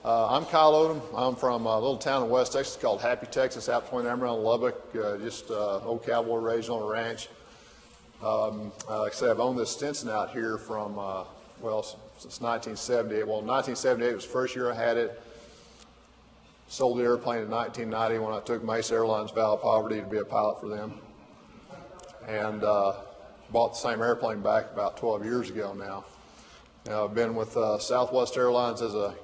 I'm Kyle Odom. I'm from a little town in West Texas called Happy, Texas, out between Amarillo and Lubbock, just old cowboy raised on a ranch. Like I say, I've owned this Stinson out here from, since 1978. Well, 1978 was the first year I had it. Sold the airplane in 1990 when I took Mesa Airlines vow of poverty to be a pilot for them. And bought the same airplane back about 12 years ago now. I've been with Southwest Airlines as a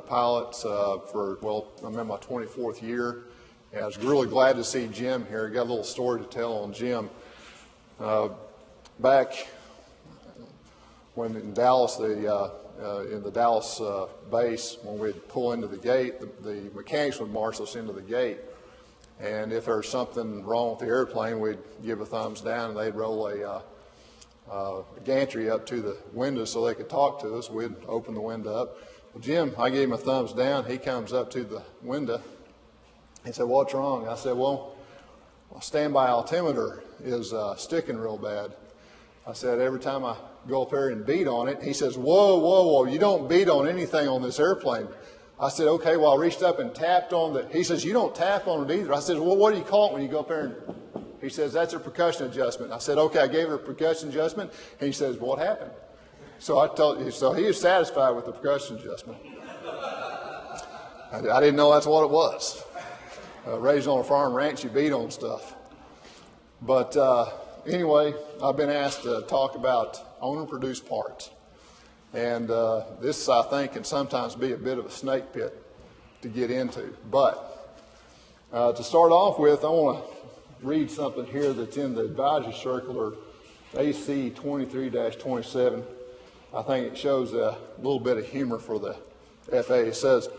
pilot I'm in my 24th year. And I was really glad to see Jim here. Got a little story to tell on Jim. Back when in Dallas, in the Dallas base, when we'd pull into the gate, the mechanics would marshal us into the gate. And if there was something wrong with the airplane, we'd give a thumbs down, and they'd roll a gantry up to the window so they could talk to us. We'd open the window up. Well, Jim, I gave him a thumbs down. He comes up to the window. He said, "What's wrong?" I said, "Well, standby altimeter is sticking real bad." I said, "Every time I go up there and beat on it," he says, whoa, you don't beat on anything on this airplane." I said, "Okay," well, I reached up and tapped on the, he says, "You don't tap on it either." I said, "Well, what do you call it when you go up there?" And he says, "That's a percussion adjustment." I said, "Okay," I gave her a percussion adjustment, and he says, "What happened?" So I told you, so he was satisfied with the percussion adjustment. I didn't know that's what it was. Raised on a farm ranch, you beat on stuff. But anyway, I've been asked to talk about owner-produced parts. And this, I think, can sometimes be a bit of a snake pit to get into. But to start off with, I want to read something here that's in the advisory circular, AC 23-27. I think it shows a little bit of humor for the FAA. It says,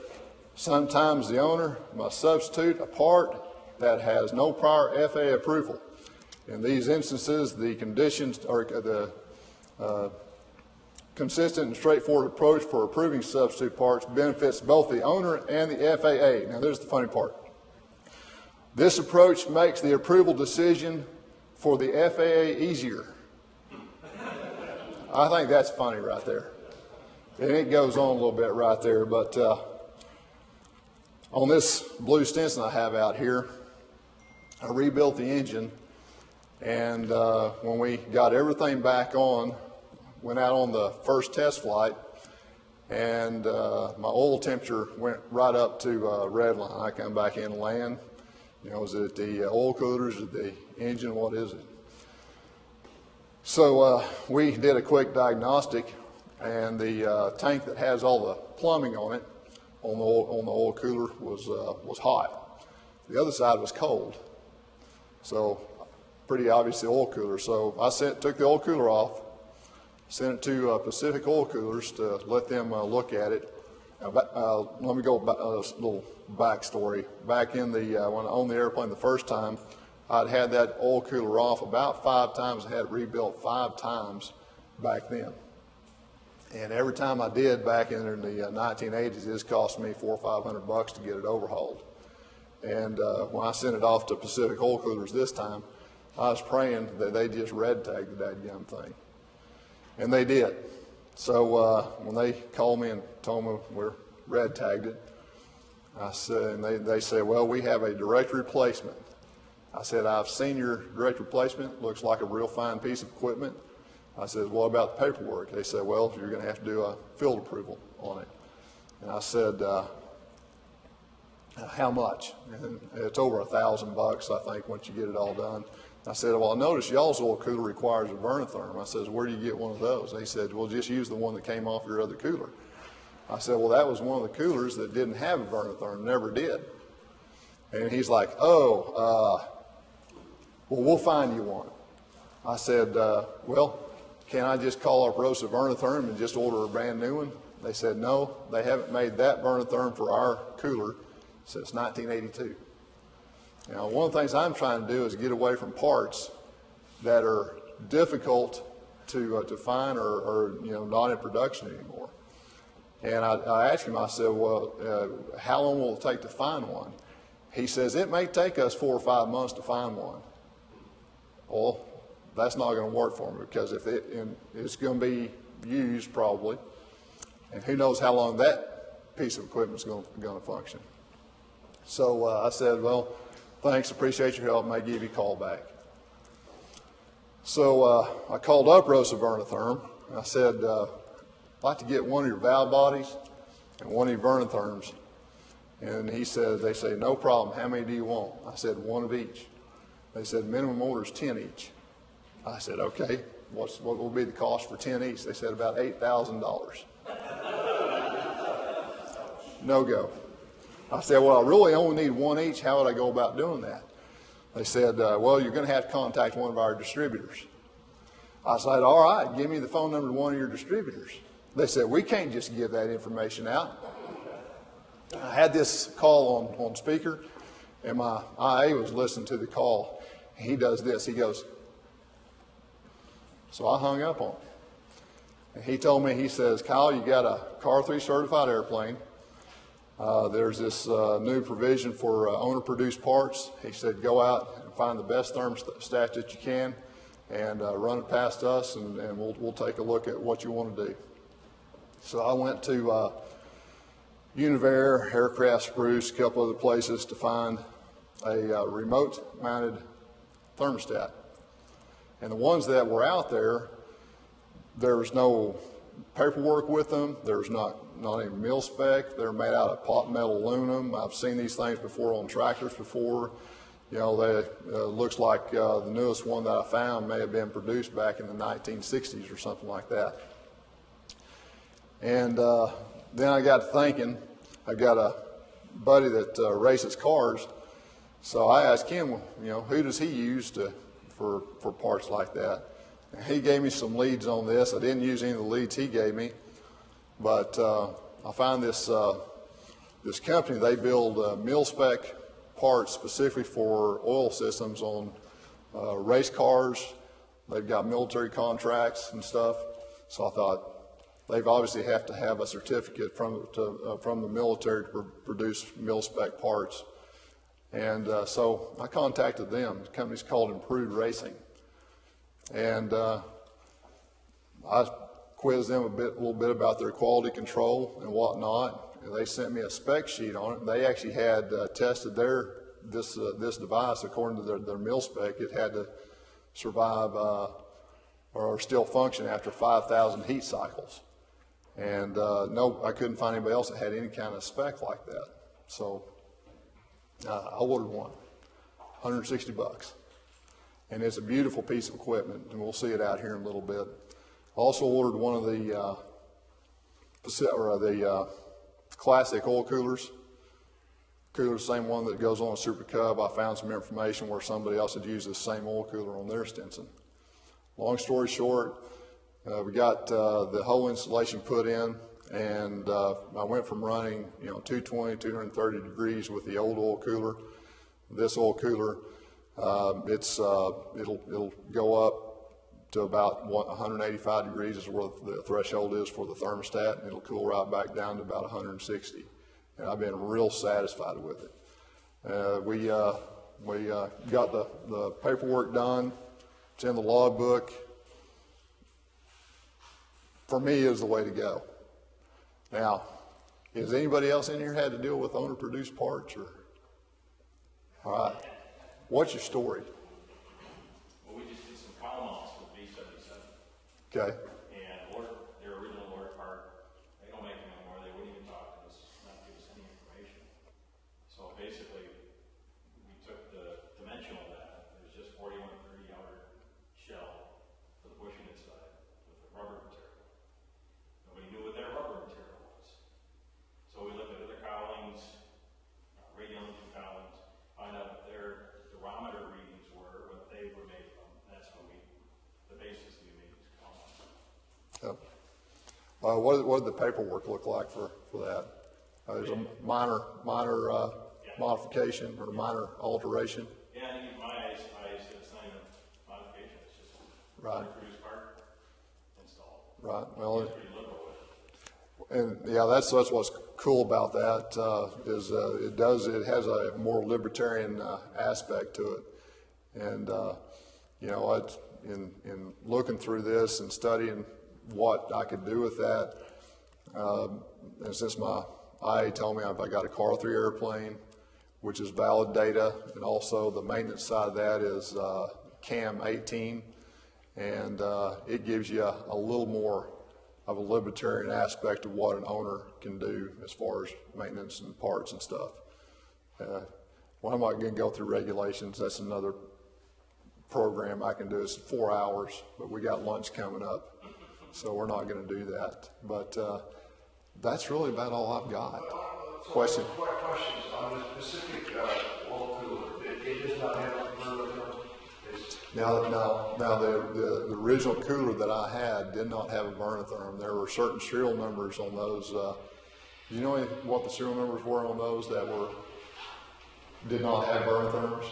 "Sometimes the owner must substitute a part that has no prior FAA approval. In these instances, the conditions or the consistent and straightforward approach for approving substitute parts benefits both the owner and the FAA." Now, there's the funny part. "This approach makes the approval decision for the FAA easier." I think that's funny right there. And it goes on a little bit right there. But on this blue Stinson I have out here, I rebuilt the engine. And when we got everything back on, went out on the first test flight, and my oil temperature went right up to red line. I come back in and land. You know, is it the oil coolers, is it the engine, what is it? So we did a quick diagnostic, and the tank that has all the plumbing on it, on the oil cooler, was hot. The other side was cold. So pretty obvious the oil cooler. So I took the oil cooler off, sent it to Pacific Oil Coolers to let them look at it. Let me go back, a little backstory. Back in when I owned the airplane the first time, I'd had that oil cooler off about 5 times. I had it rebuilt 5 times back then. And every time I did back in the 1980s, it cost me $400 or $500 to get it overhauled. And when I sent it off to Pacific Oil Coolers this time, I was praying that they just red tagged the dadgum thing. And they did. So when they called me and told me we're red tagged it, I said, and they said, "Well, we have a direct replacement." I said, "I've seen your direct replacement. Looks like a real fine piece of equipment." I said, "What about the paperwork?" They said, "Well, you're going to have to do a field approval on it." And I said, "How much?" And it's over $1,000, I think, once you get it all done. I said, "Well, I noticed y'all's oil cooler requires a vernitherm." I said, "Where do you get one of those?" They said, "Well, just use the one that came off your other cooler." I said, "Well, that was one of the coolers that didn't have a vernitherm, never did." And he's like, "Oh, well, we'll find you one." I said, "Well, can I just call up Rosa Vernitherm and just order a brand new one?" They said, "No, they haven't made that vernitherm for our cooler since 1982. Now, one of the things I'm trying to do is get away from parts that are difficult to find or not in production anymore. And I asked him, I said, "Well, how long will it take to find one?" He says, "It may take us 4 or 5 months to find one." Well, that's not going to work for me, because it's going to be used probably, and who knows how long that piece of equipment is going to function. So I said, well, thanks, appreciate your help, may give you a call back. So I called up Rosa Vernotherm, and I said, I'd like to get one of your valve bodies and one of your Vernotherms. And they said, no problem, how many do you want? I said, one of each. They said, minimum order is 10 each. I said, okay, what will be the cost for 10 each? They said, about $8,000. No go. I said, well, I really only need one each. How would I go about doing that? They said, well, you're going to have to contact one of our distributors. I said, all right, give me the phone number of one of your distributors. They said, we can't just give that information out. I had this call on speaker, and my IA was listening to the call. He does this. He goes, so I hung up on him. And he told me, he says, Kyle, you got a Car 3 certified airplane. There's this new provision for owner-produced parts. He said, go out and find the best thermostat that you can and run it past us, and we'll take a look at what you want to do. So I went to Univair, Aircraft Spruce, a couple other places to find a remote-mounted thermostat. And the ones that were out there, there was no paperwork with them. There's not even mil spec. They're made out of pot metal aluminum. I've seen these things before on tractors before. You know, they looks like the newest one that I found may have been produced back in the 1960s or something like that. And then I got to thinking, I got a buddy that races cars, so I asked him, you know, who does he use for parts like that? And he gave me some leads on this. I didn't use any of the leads he gave me, but I found this this company. They build mil-spec parts specifically for oil systems on race cars. They've got military contracts and stuff. So I thought, they've obviously have to have a certificate from the military to produce mil-spec parts. And so I contacted them. The company's called Improved Racing. And I quizzed them a little bit about their quality control and whatnot. And they sent me a spec sheet on it. And they actually had tested this device according to their mil-spec. It had to survive or still function after 5,000 heat cycles. And no, I couldn't find anybody else that had any kind of spec like that. So I ordered one, $160. And it's a beautiful piece of equipment, and we'll see it out here in a little bit. I also ordered one of the classic oil coolers. Cooler, the same one that goes on a Super Cub. I found some information where somebody else had used the same oil cooler on their Stinson. Long story short, we got the whole installation put in, and I went from running 220, 230 degrees with the old oil cooler. This oil cooler, it'll go up to about 185 degrees is where the threshold is for the thermostat, and it'll cool right back down to about 160. And I've been real satisfied with it. We got the paperwork done. It's in the logbook. For me, is the way to go. Now, has anybody else in here had to deal with owner-produced parts? Or? All right. What's your story? Well, we just did some cowl mounts with B-77. Okay. And ordered their original order part. They don't make them anymore. They wouldn't even talk to us, not give us any information. So basically, we took the dimensional data. It was just 4130 outer shell for the bushing inside with the rubber material. Nobody knew what that rubber material was. So we looked at other cowlings, radial engine cowlings, find out what their barometer readings were, what they were made from. That's when the basis we made these cowlings. Yep. What did the paperwork look like for that? There's a minor modification or minor alteration. Yeah, I think in my eyes, it's not even a modification. It's just right. A produced part installed. Right. Well, It's pretty liberal with it. and yeah, that's what's cool about that is it has a more libertarian aspect to it, and in looking through this and studying what I could do with that, and since my IA told me if I got a Car-3 airplane, which is valid data, and also the maintenance side of that is CAM 18, and it gives you a little more of a libertarian aspect of what an owner can do as far as maintenance and parts and stuff. Well, I'm not going to go through regulations. That's another program I can do. It's 4 hours, but we got lunch coming up, so we're not going to do that. But that's really about all I've got. Question? Questions on the specific oil cooler. It does not have a burner. Now the original cooler that I had did not have a vernotherm. There were certain serial numbers on those. Do you know what the serial numbers were on those that did not have vernotherms?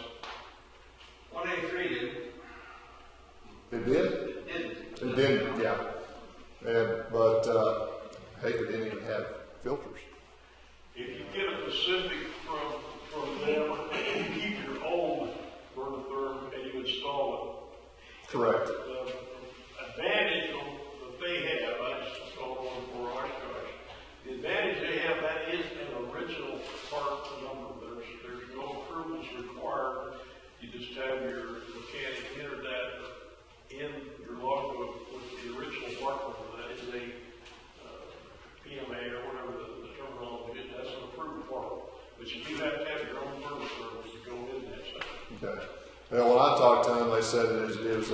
183 did. It did? It didn't. It didn't, yeah. But heck, it didn't even have filters. If you get a Pacific from them, you keep your old vernotherm and you install it. Correct. The advantage that they have, I just installed one for Oshkosh. The advantage they have, that is an original part number. There's no approvals required. You just have your mechanic enter that in your logbook with the original part number. That is a PMA or whatever the terminology is. That's an approved part. But you do have to have your own vernotherm to go in that stuff. Okay. Well, when I talked to them, they said it was a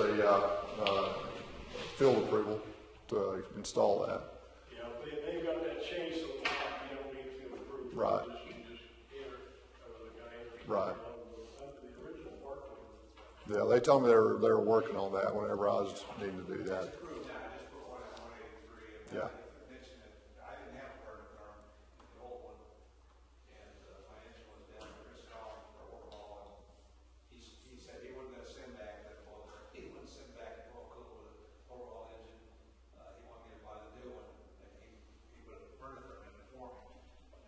field approval to install that. Yeah, they've got that change so that you don't need to approve. Right. You just enter the guy enters. Right. The original part number. Yeah, they told me they were working on that whenever I was needing to do that. Approved now, just for 183. Yeah. Mentioned it. I didn't have a vernotherm, the old one, and financial was down to Chris Collins for overhaul. And he said he wasn't going to send back that oil. He wouldn't send back the oil cooler with an overhaul engine. He wanted me to buy the new one, and he put a vernotherm in it for me.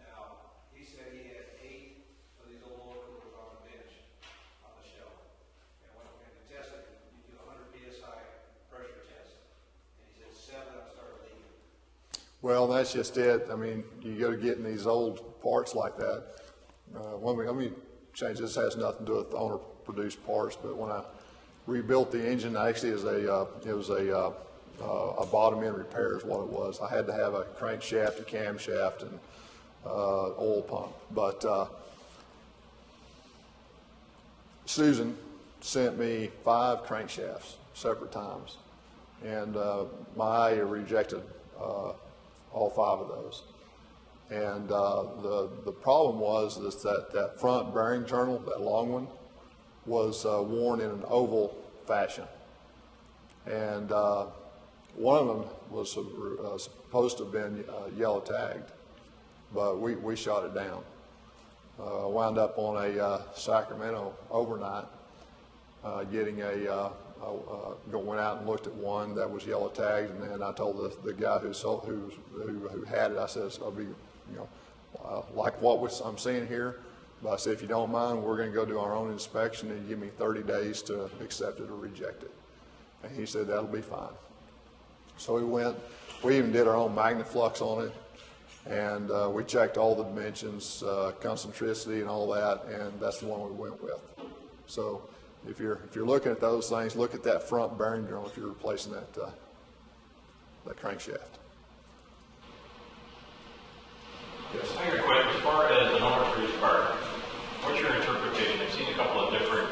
Now he said he had 8 of these old oil coolers on the bench on the shelf. And when to test it, you do 100 psi pressure test. And he said 7 of them started leaking. Well, that's just it. I mean, you go to getting these old parts like that. Let me change. This has nothing to do with the owner-produced parts, but when I rebuilt the engine, actually, it was a bottom end repair is what it was. I had to have a crankshaft, a camshaft, and oil pump. But Susan sent me 5 crankshafts separate times, and my IA rejected all 5 of those. And the problem was that front bearing journal, that long one, was worn in an oval fashion. And one of them was supposed to have been yellow tagged, but we shot it down. Wound up on a Sacramento overnight, went out and looked at one that was yellow tagged, and then I told the guy who had it, I said, I'll be, like what I'm seeing here, but I said, if you don't mind, we're going to go do our own inspection and give me 30 days to accept it or reject it. And he said, that'll be fine. So we went, we even did our own magnaflux on it, and we checked all the dimensions, concentricity and all that, and that's the one we went with. So if you're looking at those things, look at that front bearing drum if you're replacing that crankshaft. Yes. I got a question. As far as an owner-produced part, what's your interpretation? I've seen a couple of different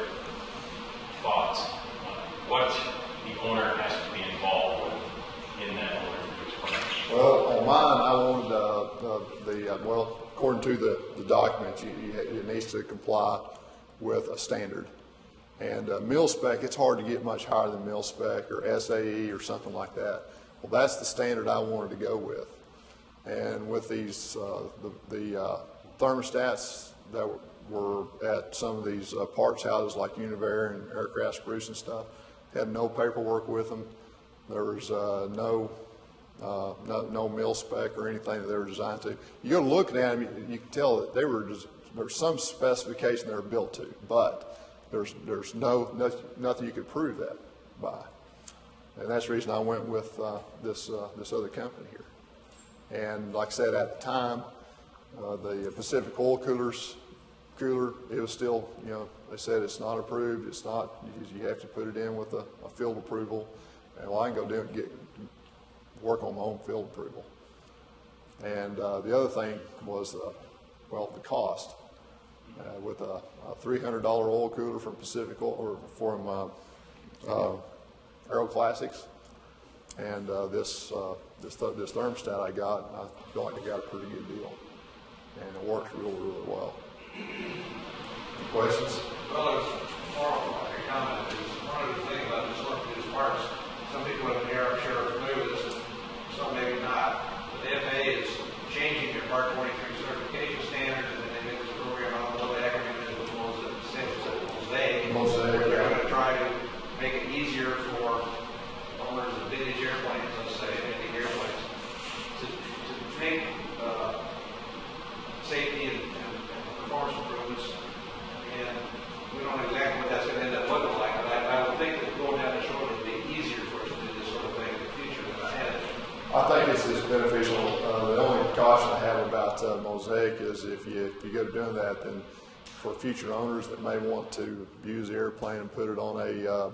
thoughts on what the owner has to be involved with in that owner-produced part. Well, on mine, I wanted well, according to the documents, it needs to comply with a standard. And mil spec, it's hard to get much higher than mil spec or SAE or something like that. Well, that's the standard I wanted to go with. And with these, the thermostats that were at some of these parts houses like Univair and Aircraft Spruce and stuff, had no paperwork with them. There was no mil spec or anything that they were designed to. You go looking at them, you can tell that there's some specification they were built to, but there's nothing you could prove that by. And that's the reason I went with this other company here. And like I said, at the time, The Pacific Oil cooler, it was still, they said it's not approved, it's not, you have to put it in with a field approval. And well, I can go do and work on my own field approval. And the other thing was, the cost. With a $300 oil cooler from Pacific Oil, or from Aero Classics, and this thermostat I got, I feel like I got a pretty good deal, and it works really, really well. Questions? Well, it's more like a comment. One of the things about just looking at these parts, some people in the air, I'm sure, are familiar with this, and some maybe not. But the FAA is changing their Part 23 certification standards, and then they make this program, I don't know what the acronym is, but Mosaic. Where they're going to try to make it easier for owners of vintage airplanes, let's say, vintage airplanes, to make safety and performance improvements. And we don't know exactly what that's going to end up looking like, but I would think that going down the shore would be easier for us to do this sort of thing in the future than I had. I think it's beneficial. The only caution I have about Mosaic is if you go to doing that, then for future owners that may want to use the airplane and put it on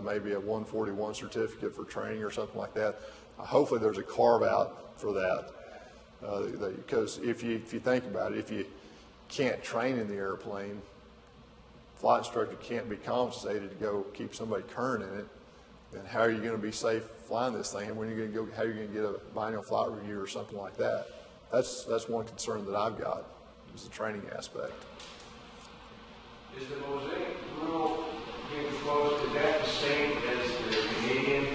maybe a 141 certificate for training or something like that, hopefully there's a carve out for that. Because if you think about it, if you can't train in the airplane, flight instructor can't be compensated to go keep somebody current in it, then how are you going to be safe flying this thing? When are you going to go? How are you going to get a biennial flight review or something like that? That's one concern that I've got, is the training aspect. Is the Mosaic rule being proposed, is that the same as the Canadian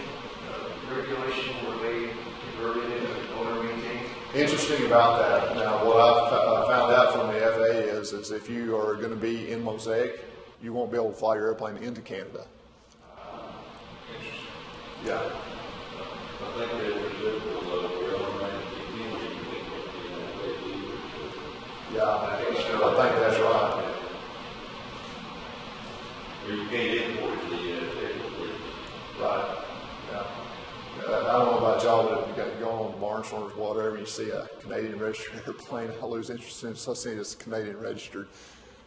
regulation where they converted it into owner maintained? Interesting about that. Now, what I've found out from the FAA is if you are going to be in Mosaic, you won't be able to fly your airplane into Canada. Interesting. Yeah. I think they were Yeah, I think that's right. you can't import the airplane. Right. Yeah. I don't know about y'all, but if you got going on Barnstormers, whatever, you see a Canadian registered airplane, I lose interest in it. So I see it's Canadian registered,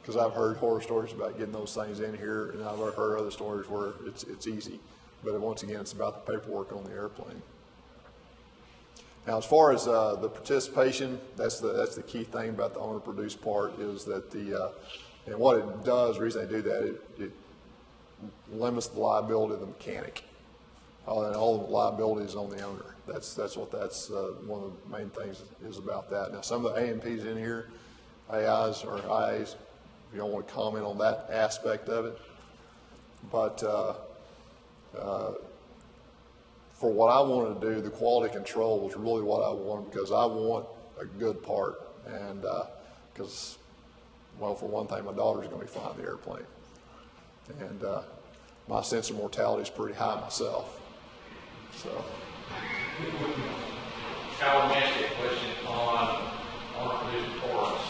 because I've heard horror stories about getting those things in here, and I've heard other stories where it's easy. But once again, it's about the paperwork on the airplane. Now, as far as the participation, that's the key thing about the owner-produced part, is that and what it does, the reason they do that, it limits the liability of the mechanic. And all the liability is on the owner. That's one of the main things is about that. Now, some of the A&Ps in here, AIs or IAs, if you don't want to comment on that aspect of it, but for what I wanted to do, the quality control was really what I wanted, because I want a good part, and because, well, for one thing, my daughter's going to be flying the airplane, and my sense of mortality is pretty high myself. So, Kyle, let me ask you a question on produced parts.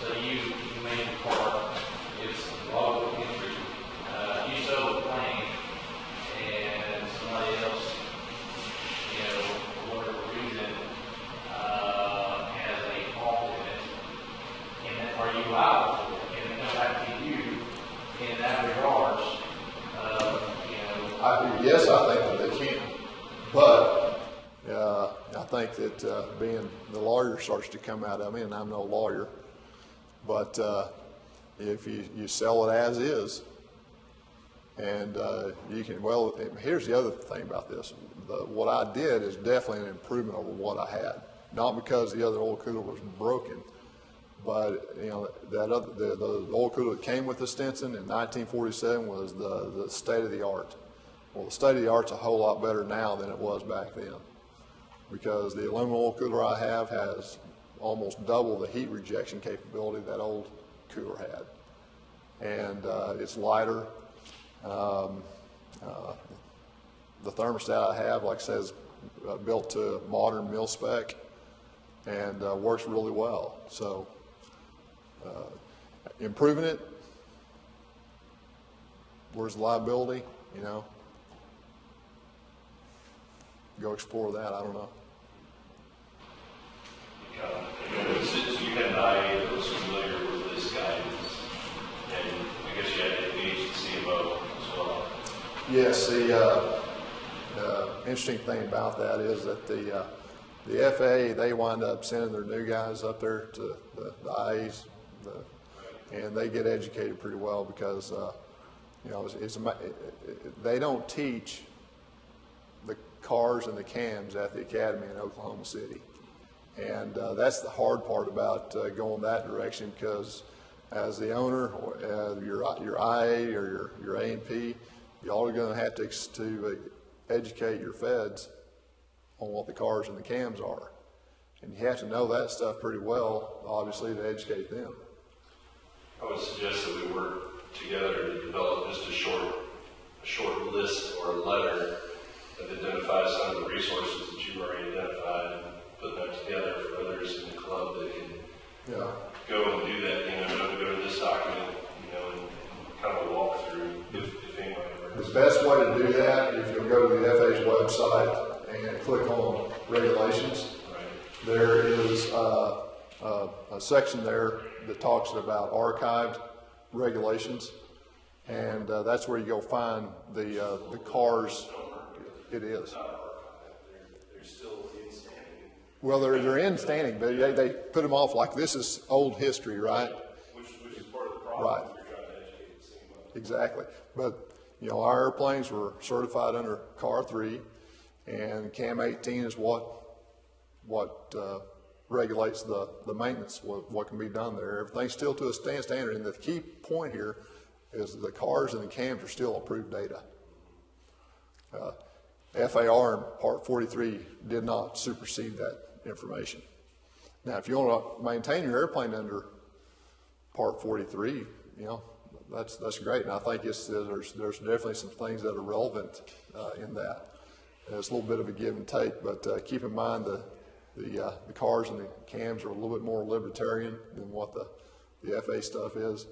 So you made the part, it's log entry. You sold the plane, and somebody else, for whatever reason, has a fault in it. And are you liable for it? Can it come back to you in that regards? Yes, I think that they can. But I think that being the lawyer starts to come out of me, and I'm no lawyer, but if you sell it as is, and you can, well, here's the other thing about this. What I did is definitely an improvement over what I had. Not because the other oil cooler was broken, but the oil cooler that came with the Stinson in 1947 was the state of the art. Well, the state of the art's a whole lot better now than it was back then, because the aluminum oil cooler I have has almost double the heat rejection capability that old cooler had, and it's lighter. The thermostat I have, like I said, is built to modern mil spec, and works really well. So improving it, where's the liability? Go explore that. I don't know. Since you had an IA that was Yes, the interesting thing about that is that the FAA, they wind up sending their new guys up there to the IAs, and they get educated pretty well because, you know, they don't teach the cars and the cams at the academy in Oklahoma City. And that's the hard part about going that direction, because as the owner, or your IA or your A&P, y'all are going to have to educate your feds on what the cars and the cams are. And you have to know that stuff pretty well, obviously, to educate them. I would suggest that we work together to develop just a short list or a letter that identifies some of the resources that you've already identified, and put that together for others in the club that can go and do that, you know, go to this document, you know, and kind of walk through if anybody ever. The best way to do that, if you'll go to the FAA's website and click on regulations, there is a section there that talks about archived regulations, and that's where you go find the cars. It is. They're still in standing. Well, they're in standing, but they put them off like this is old history, right? Which is part of the problem. Right. If you're trying to educate the same way. Exactly. But, you know, our airplanes were certified under CAR 3, and CAM 18 is what regulates the maintenance, what can be done there. Everything's still to a standard, and the key point here is the cars and the cams are still approved data. FAR and Part 43 did not supersede that information. Now, if you want to maintain your airplane under Part 43, you know, that's great. And I think there's definitely some things that are relevant in that. And it's a little bit of a give and take, but keep in mind the cars and the cams are a little bit more libertarian than what the FA stuff is.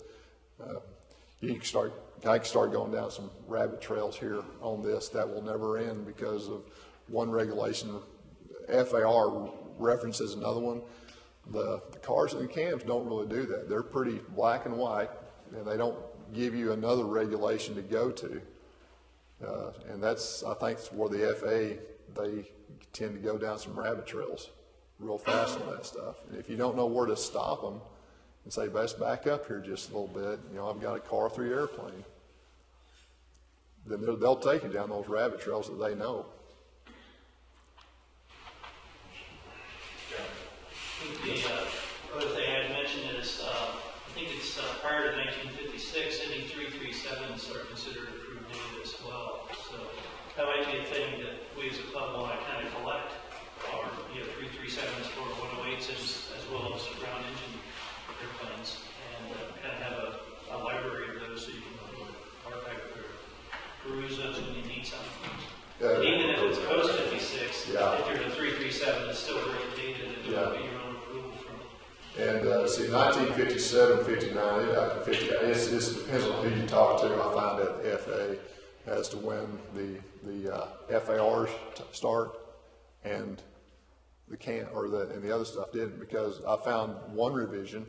I can start going down some rabbit trails here on this that will never end because of one regulation. FAR references another one. The cars and the cams don't really do that. They're pretty black and white, and they don't give you another regulation to go to. And that's, I think, where the FAA, they tend to go down some rabbit trails real fast on that stuff. And if you don't know where to stop them and say, best back up here just a little bit, you know, I've got a CAR 3 airplane, then they'll take you down those rabbit trails that they know. The other thing I'd mention is, I think it's prior to 1956, any 337s are considered approved data as well. So that might be a thing that we as a club want to kind of collect, our 337s for 108s as well as ground engine airplanes, and kind of have a library of those so you can archive or peruse those when you need something. And even if it's post 56, if you're in a 337, it's still great data that you will get your own approval from. And see, 1957, 59, it depends on who you talk to. I find at the FAA as to when the FARs start and and the other stuff didn't, because I found one revision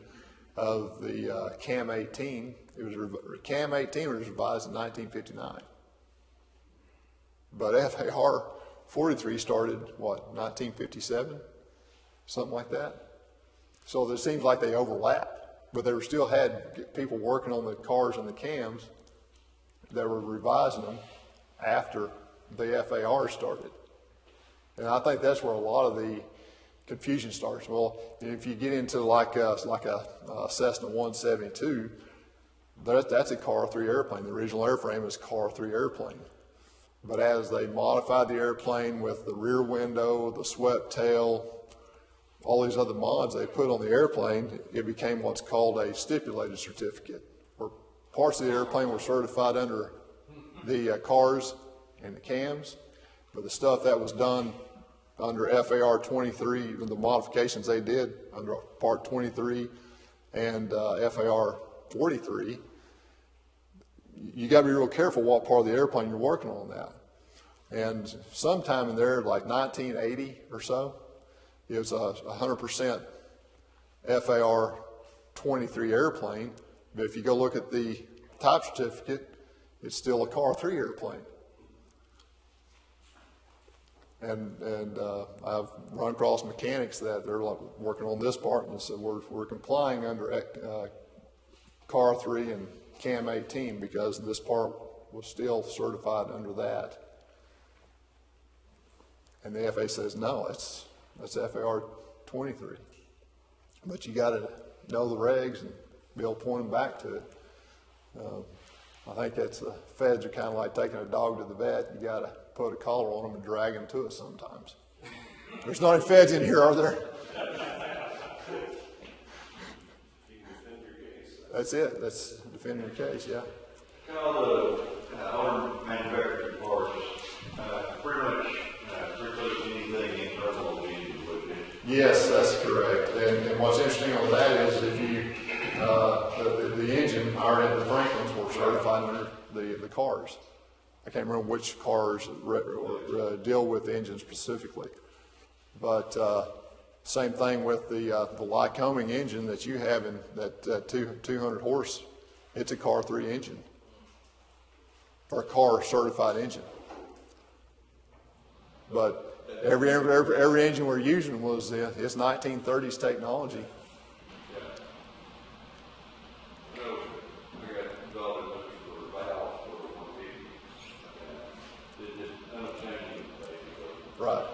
of the CAM 18. CAM 18 was revised in 1959. But FAR 43 started, 1957? Something like that. So it seems like they overlap, but they still had people working on the cars and the cams that were revising them after the FAR started. And I think that's where a lot of the confusion starts. Well, if you get into like a Cessna 172, that's a CAR 3 airplane. The original airframe is a CAR 3 airplane. But as they modified the airplane with the rear window, the swept tail, all these other mods they put on the airplane, it became what's called a stipulated certificate, where parts of the airplane were certified under the cars and the cams, but the stuff that was done under FAR 23, the modifications they did under Part 23 and FAR 43, you got to be real careful what part of the airplane you're working on that. And sometime in there, like 1980 or so, it was a 100% FAR 23 airplane. But if you go look at the type certificate, it's still a CAR 3 airplane. And I've run across mechanics that they're like working on this part and said we're complying under CAR 3 and CAM 18 because this part was still certified under that. And the FAA says no, that's FAR 23. But you got to know the regs and be able to point them back to it. I think that's the feds are kind of like taking a dog to the vet. You got to put a collar on them and drag them to it sometimes. There's not any feds in here, are there? That's it. That's defending your case, yeah. All the owner manufactured parts, pretty much replace anything internal to the engine, wouldn't it? Yes, that's correct. And what's interesting on that is if you, the engine, the Franklins were certified under the cars. I can't remember which cars deal with the engine specifically. But same thing with the Lycoming engine that you have in that 200 horse. It's a CAR 3 engine, or a CAR certified engine. But every engine we're using was it's 1930s technology. Right.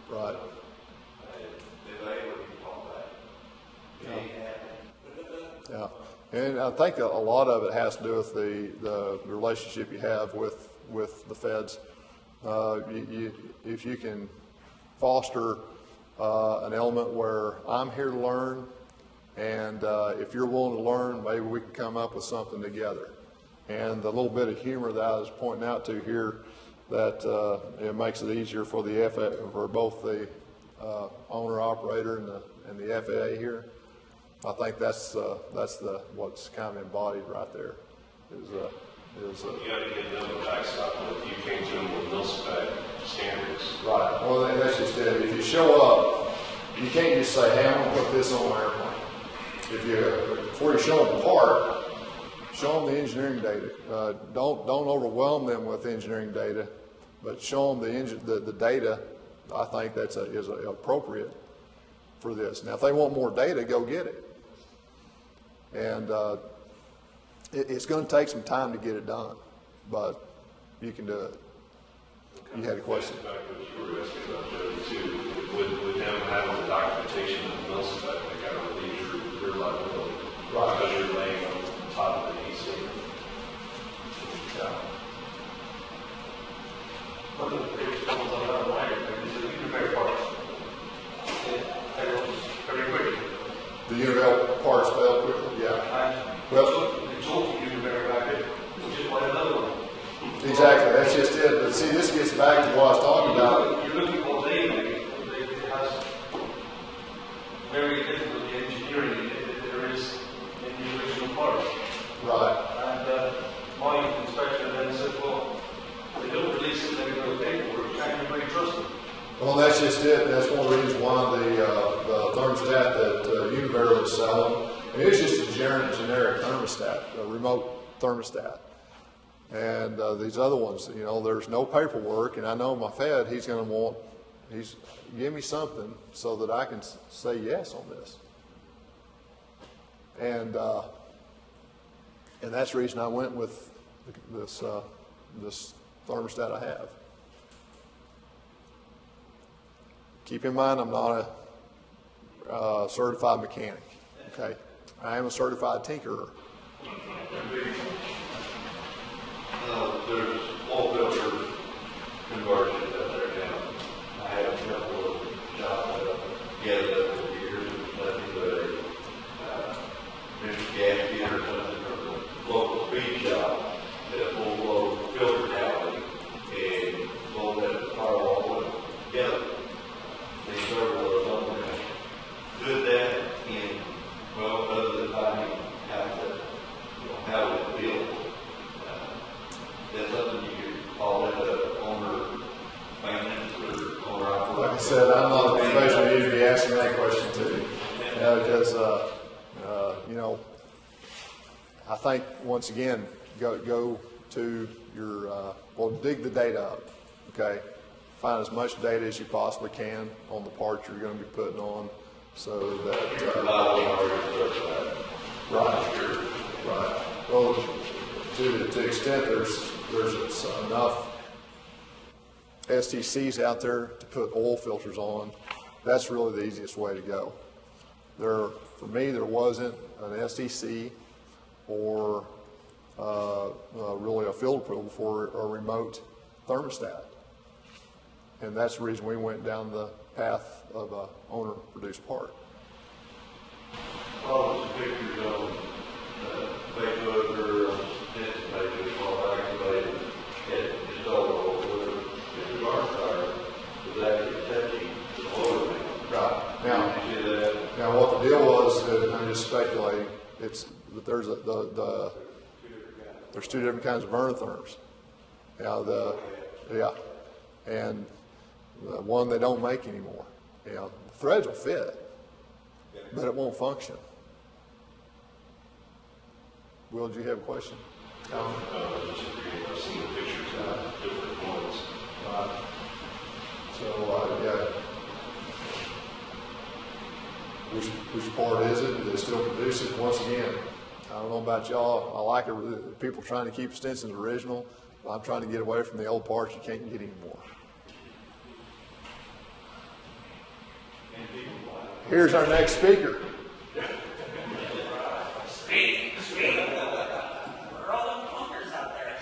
Right. Yeah, and I think a lot of it has to do with the relationship you have with the feds. If you can foster an element where I'm here to learn, and if you're willing to learn, maybe we can come up with something together. And the little bit of humor that I was pointing out to here, that it makes it easier for the for both the owner operator and the FAA here. I think that's what's kind of embodied right there. Is You got to get them a backstop. You came to them with mil-spec standards. right. Well, that's just it. If you show up, you can't just say, "Hey, I'm going to put this on my airplane." Before you show them the part, show them the engineering data. Don't overwhelm them with engineering data, but show them the data. I think is appropriate for this. Now, if they want more data, go get it. And it's going to take some time to get it done, but you can do it. You had a question. Back to what you were asking about Jody too. With them having the documentation of the mil-spec, they got to relieve your liability. Right. Because you're laying on top of the EC. Yeah. One of the biggest problems I have in my area is the univariate parts. They go very quickly. The univariate parts fail quickly. Yeah. Well, It's also univariate packet, which is like another one. exactly. That's just it. But see, this gets back to what I was talking about. You're looking for data, it has very little of the engineering there is in the original parts. Right. And my inspector then said, well, they don't release it, they go paperwork, can't you really trust them? Well, that's just it. That's one of the reasons why the thermostat that Universal was selling, and it was just a generic thermostat, a remote thermostat. And these other ones, there's no paperwork, and I know my Fed, he's give me something so that I can say yes on this. And that's the reason I went with this thermostat I have. Keep in mind, I'm not a certified mechanic. Okay, I am a certified tinkerer. There's oil filter conversions out there now. I have a couple of jobs that I've gathered up over the years. It's nothing but a gas kit or something from the local speed shop that will blow filter towel and blow that firewall together. They serve a something good that in, well, other than finding how to build. That's something ask me that question too. Because, you know, I think once again, go to your, well, dig the data up, okay? Find as much data as you possibly can on the parts you're going to be putting on, so that. Right. Well, to the extent there's enough STCs out there to put oil filters on, that's really the easiest way to go. For me, there wasn't an STC or really a field approval for a remote thermostat. And that's the reason we went down the path of a owner-produced part. All those pictures on Facebook or on Stinson pages, all activated, it just all over. If the bar fire was actually touching the oil. Right. Now, you see that? now what the deal was, I'm just speculating, it's that there's two different kinds of vernotherms. And the one they don't make anymore. The threads will fit, but it won't function. Will, did you have a question? I've seen the pictures of different ones. So, yeah. Which part is it? Do they still produce it? Once again, I don't know about y'all. I like it. People trying to keep Stinson's original. I'm trying to get away from the old parts you can't get anymore. Here's our next speaker. Speak. We're all them clunkers out there.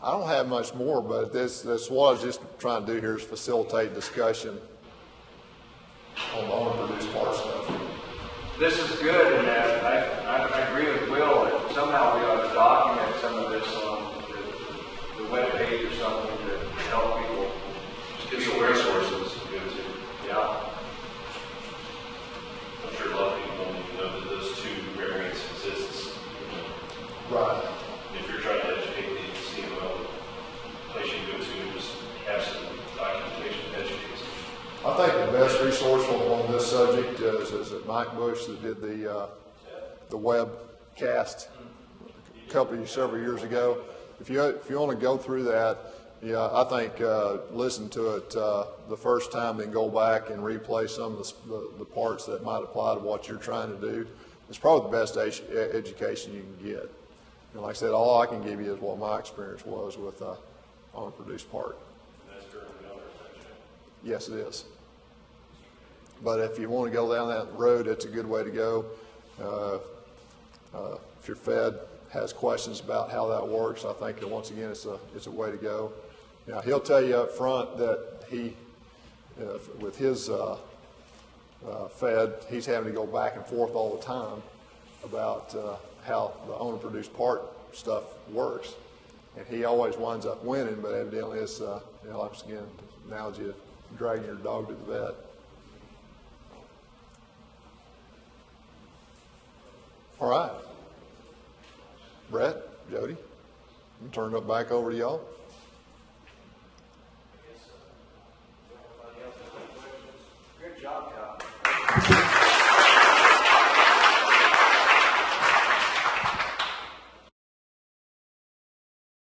I don't have much more, but that's what I was just trying to do here is facilitate discussion on the owner-produced part stuff. This is good, and I agree with Will that somehow we ought to document some of this on the web page or something to help people. Just get some resources to go to. Yeah. I'm sure a lot of people don't even know that those two variants exist. Right. If you're trying to educate the agency about the place you go to, just have some documentation that educates. I think the best resource on this subject is Mike Bush that did the webcast several years ago. If you want to go through that, yeah, I think listen to it the first time, then go back and replay some of the parts that might apply to what you're trying to do. It's probably the best education you can get. And like I said, all I can give you is what my experience was with on a produced part. Yes, it is. But if you want to go down that road, it's a good way to go. If your Fed has questions about how that works, I think that once again it's a way to go. Now he'll tell you up front that he, with his Fed, he's having to go back and forth all the time about how the owner-produced part stuff works, and he always winds up winning. But evidently, it's once again, analogy of dragging your dog to the vet. All right, Brett, Jody, I'm turning it back over to y'all. Good job, Kyle.